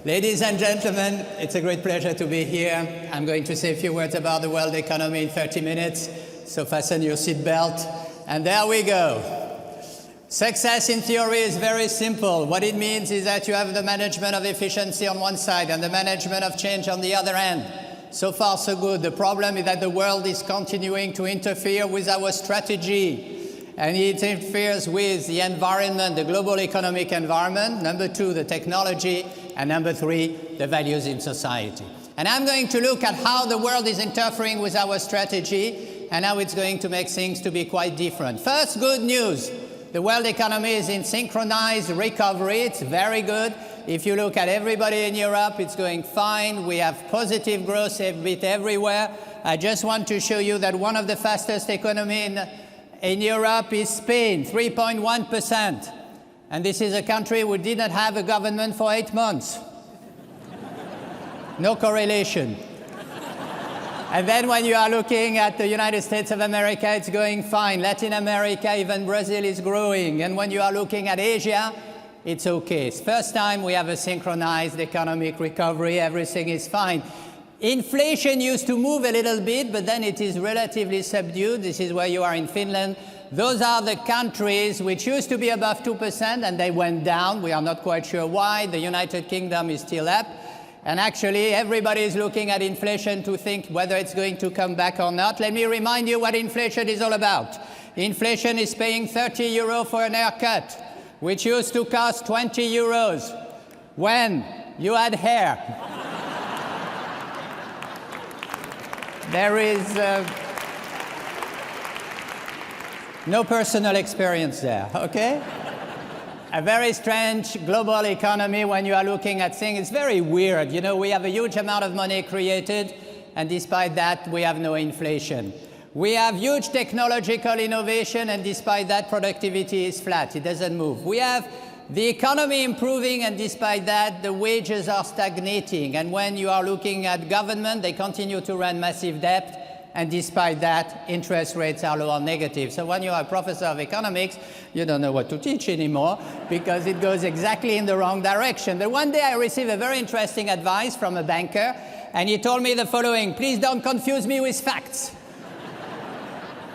Ladies and gentlemen, it's a great pleasure to be here. I'm going to say a few words about the world economy in 30 minutes, so fasten your seatbelt. And there we go. Success in theory is very simple. What it means is that you have the management of efficiency on one side and the management of change on the other end. So far, so good. The problem is that the world is continuing to interfere with our strategy. And it interferes with the environment, the global economic environment, number two, the technology, and number three, the values in society. And I'm going to look at how the world is interfering with our strategy and how it's going to make things to be quite different. First, good news. The world economy is in synchronized recovery. It's very good. If you look at everybody in Europe, it's going fine. We have positive growth a bit everywhere. I just want to show you that one of the fastest economies in Europe is Spain, 3.1%. And this is a country who didn't have a government for 8 months. No correlation. And then when you are looking at the United States of America, it's going fine. Latin America, even Brazil is growing. And when you are looking at Asia, it's okay. It's the first time we have a synchronized economic recovery. Everything is fine. Inflation used to move a little bit, but then it is relatively subdued. This is where you are in Finland. Those are the countries which used to be above 2%, and they went down. We are not quite sure why. The United Kingdom is still up. And actually, everybody is looking at inflation to think whether it's going to come back or not. Let me remind you what inflation is all about. Inflation is paying 30 euro for an haircut, which used to cost 20 euros when you had hair. There is no personal experience there, okay? A very strange global economy when you are looking at things. It's very weird. You know, we have a huge amount of money created, and despite that, we have no inflation. We have huge technological innovation, and despite that, productivity is flat. It doesn't move. We have the economy improving, and despite that, the wages are stagnating. And when you are looking at government, they continue to run massive debt, and despite that, interest rates are low or negative. So when you are a professor of economics, you don't know what to teach anymore because it goes exactly in the wrong direction. But one day I received a very interesting advice from a banker, and he told me the following: please don't confuse me with facts.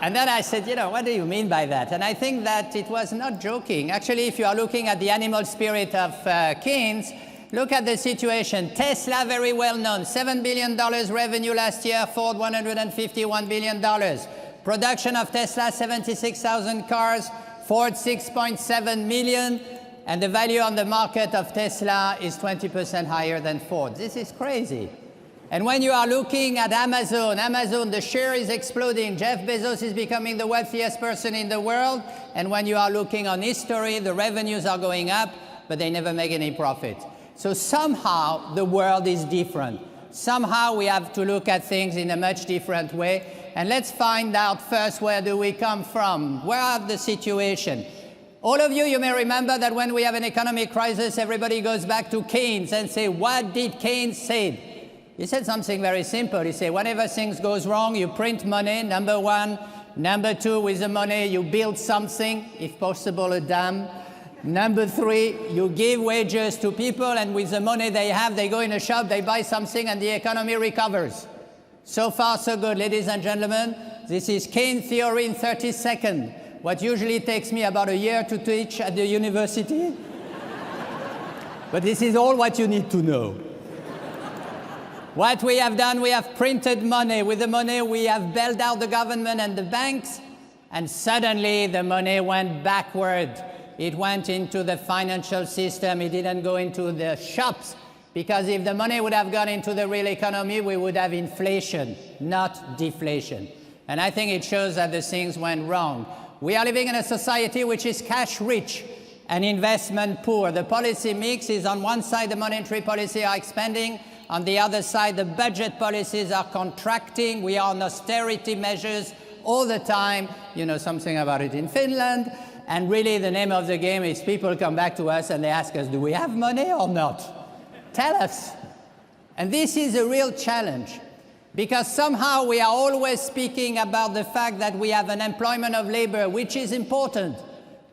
And then I said, you know, what do you mean by that? And I think that it was not joking. Actually, if you are looking at the animal spirit of Keynes, look at the situation. Tesla, very well known, $7 billion revenue last year, Ford, $151 billion. Production of Tesla, 76,000 cars, Ford, 6.7 million. And the value on the market of Tesla is 20% higher than Ford. This is crazy. And when you are looking at Amazon, the share is exploding. Jeff Bezos is becoming the wealthiest person in the world. And when you are looking on history, the revenues are going up, but they never make any profit. So somehow the world is different. Somehow we have to look at things in a much different way. And let's find out first, where do we come from? Where are the situation? All of you may remember that when we have an economic crisis, everybody goes back to Keynes and say, what did Keynes say? He said something very simple. He said, whenever things goes wrong, you print money, number one. Number two, with the money, you build something, if possible, a dam. Number three, you give wages to people, and with the money they have, they go in a shop, they buy something, and the economy recovers. So far, so good, ladies and gentlemen. This is Keynes theory in 30 seconds. What usually takes me about a year to teach at the university. But this is all what you need to know. What we have done, we have printed money. With the money, we have bailed out the government and the banks, and suddenly the money went backward. It went into the financial system. It didn't go into the shops, because if the money would have gone into the real economy, we would have inflation, not deflation. And I think it shows that the things went wrong. We are living in a society which is cash-rich and investment-poor. The policy mix is, on one side, the monetary policy are expanding. On the other side, the budget policies are contracting. We are on austerity measures all the time. You know something about it in Finland. And really, the name of the game is people come back to us and they ask us, do we have money or not? Tell us. And this is a real challenge, because somehow we are always speaking about the fact that we have an employment of labor, which is important.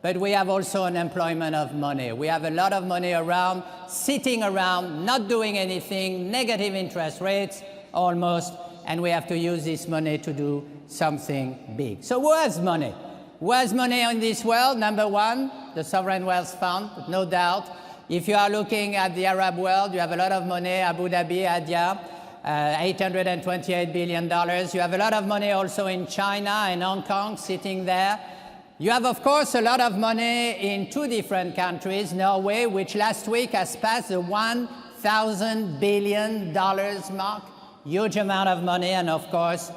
but we have also unemployment of money. We have a lot of money around, sitting around, not doing anything, negative interest rates almost, and we have to use this money to do something big. So who has money? Who has money in this world? Number one, the Sovereign Wealth Fund, no doubt. If you are looking at the Arab world, you have a lot of money, Abu Dhabi, Adia, $828 billion. You have a lot of money also in China and Hong Kong sitting there. You have, of course, a lot of money in two different countries, Norway, which last week has passed the $1,000 billion mark, huge amount of money, and of course,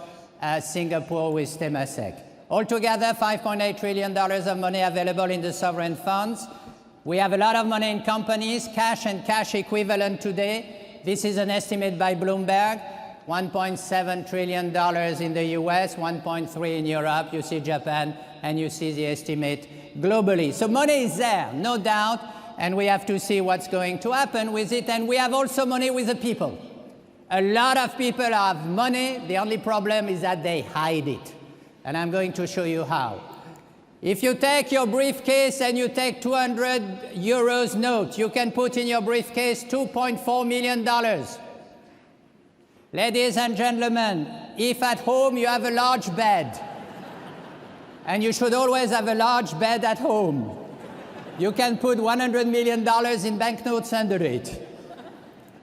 Singapore with Temasek. Altogether, $5.8 trillion of money available in the sovereign funds. We have a lot of money in companies, cash and cash equivalent today. This is an estimate by Bloomberg. $1.7 trillion in the US, 1.3 in Europe, you see Japan, and you see the estimate globally. So money is there, no doubt, and we have to see what's going to happen with it. And we have also money with the people. A lot of people have money. The only problem is that they hide it. And I'm going to show you how. If you take your briefcase and you take 200 euros note, you can put in your briefcase $2.4 million. Ladies and gentlemen, if at home you have a large bed, and you should always have a large bed at home, you can put $100 million in banknotes under it.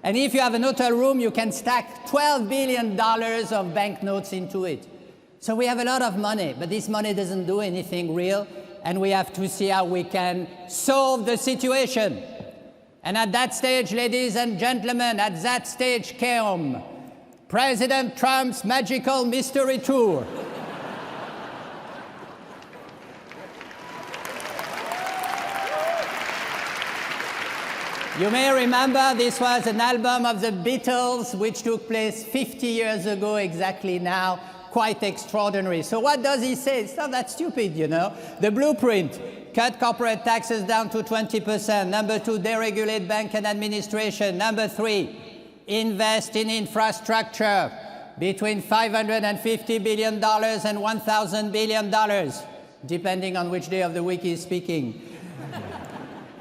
And if you have an hotel room, you can stack $12 billion of banknotes into it. So we have a lot of money, but this money doesn't do anything real, and we have to see how we can solve the situation. And at that stage, ladies and gentlemen, at that stage came President Trump's magical mystery tour. You may remember this was an album of the Beatles, which took place 50 years ago exactly now. Quite extraordinary. So what does he say? It's not that stupid, you know. The blueprint: cut corporate taxes down to 20%. Number two, deregulate bank and administration. Number three, invest in infrastructure between $550 billion and $1,000 billion, depending on which day of the week he's speaking.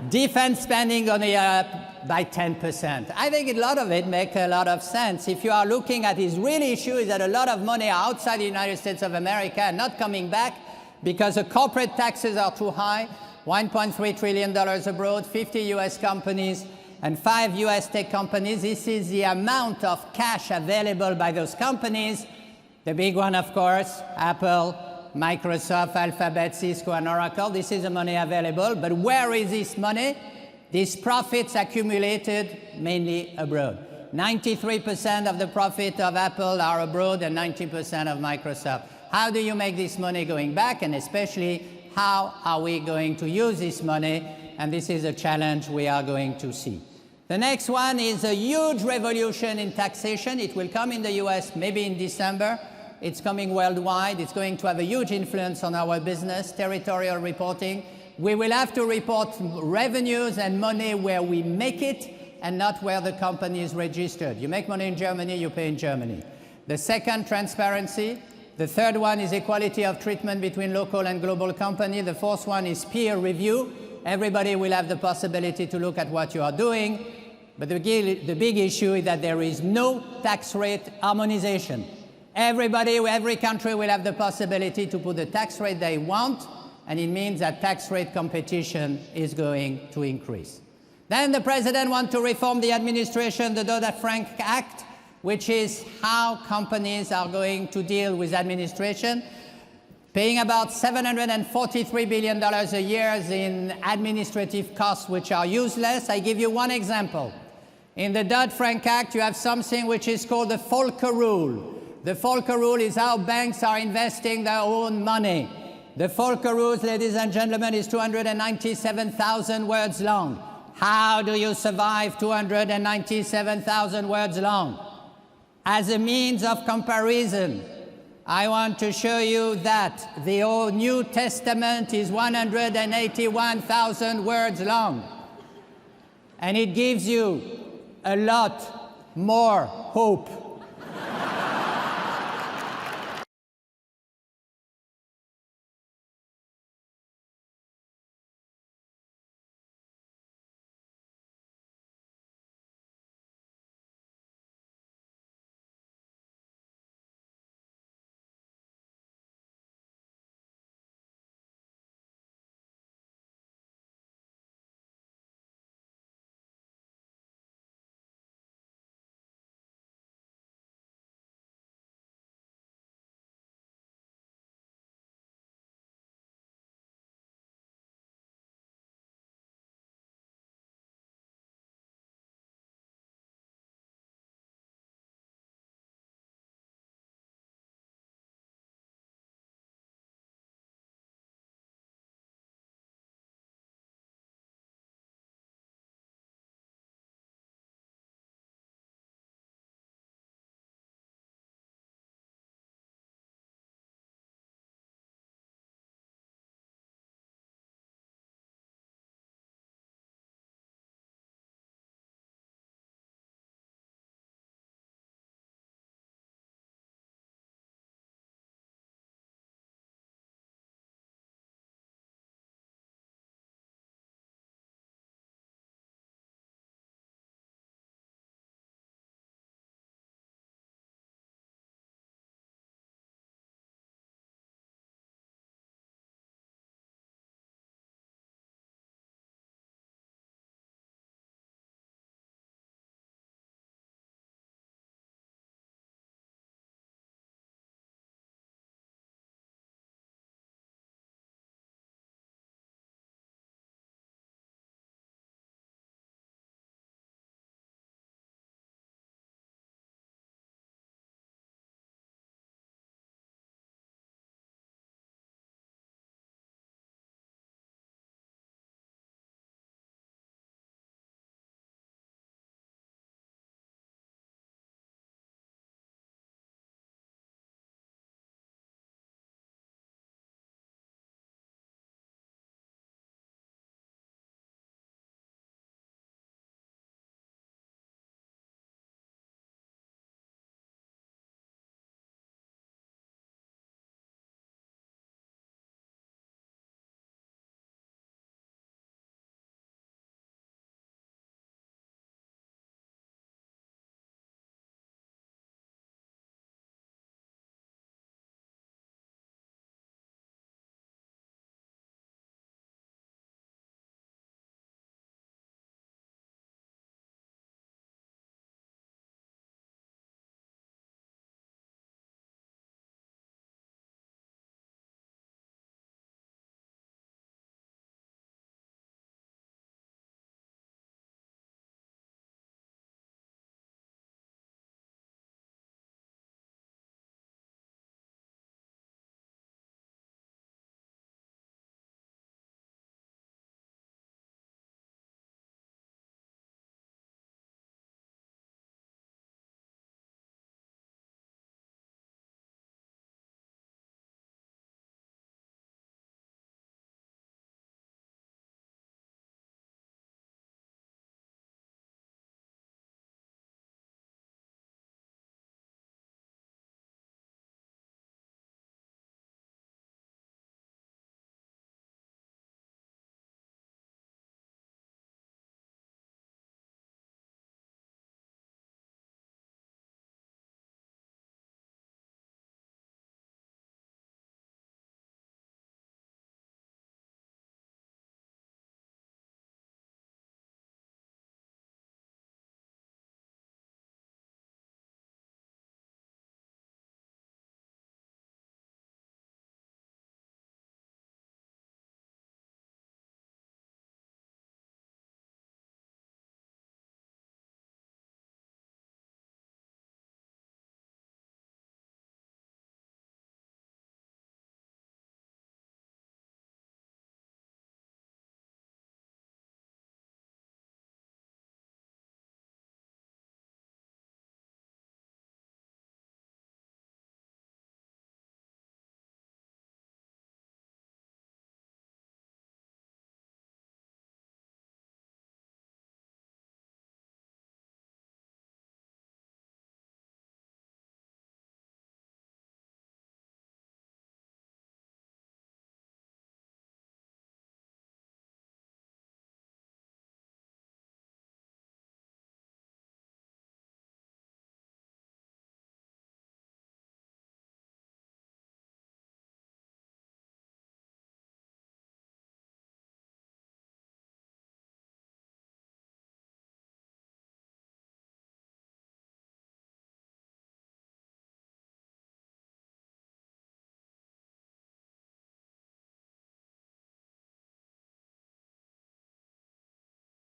Defense spending only up by 10%. I think a lot of it makes a lot of sense. If you are looking at his real issue is that a lot of money outside the United States of America and not coming back because the corporate taxes are too high, $1.3 trillion abroad, 50 US companies, and 5 US tech companies. This is the amount of cash available by those companies. The big one, of course, Apple, Microsoft, Alphabet, Cisco, and Oracle. This is the money available. But where is this money? These profits accumulated mainly abroad. 93% of the profit of Apple are abroad and 90% of Microsoft. How do you make this money going back? And especially, how are we going to use this money? And this is a challenge we are going to see. The next one is a huge revolution in taxation. It will come in the US maybe in December. It's coming worldwide. It's going to have a huge influence on our business, territorial reporting. We will have to report revenues and money where we make it and not where the company is registered. You make money in Germany, you pay in Germany. The second, transparency. The third one is equality of treatment between local and global companies. The fourth one is peer review. Everybody will have the possibility to look at what you are doing. But the big issue is that there is no tax rate harmonization. Every country will have the possibility to put the tax rate they want, and it means that tax rate competition is going to increase. Then the president wants to reform the administration, the Dodd-Frank Act, which is how companies are going to deal with administration, paying about $743 billion a year in administrative costs which are useless. I give you one example. In the Dodd-Frank Act, you have something which is called the Volcker Rule. The Volcker Rule is how banks are investing their own money. The Volcker Rule, ladies and gentlemen, is 297,000 words long. How do you survive 297,000 words long? As a means of comparison, I want to show you that the Old New Testament is 181,000 words long. And it gives you a lot more hope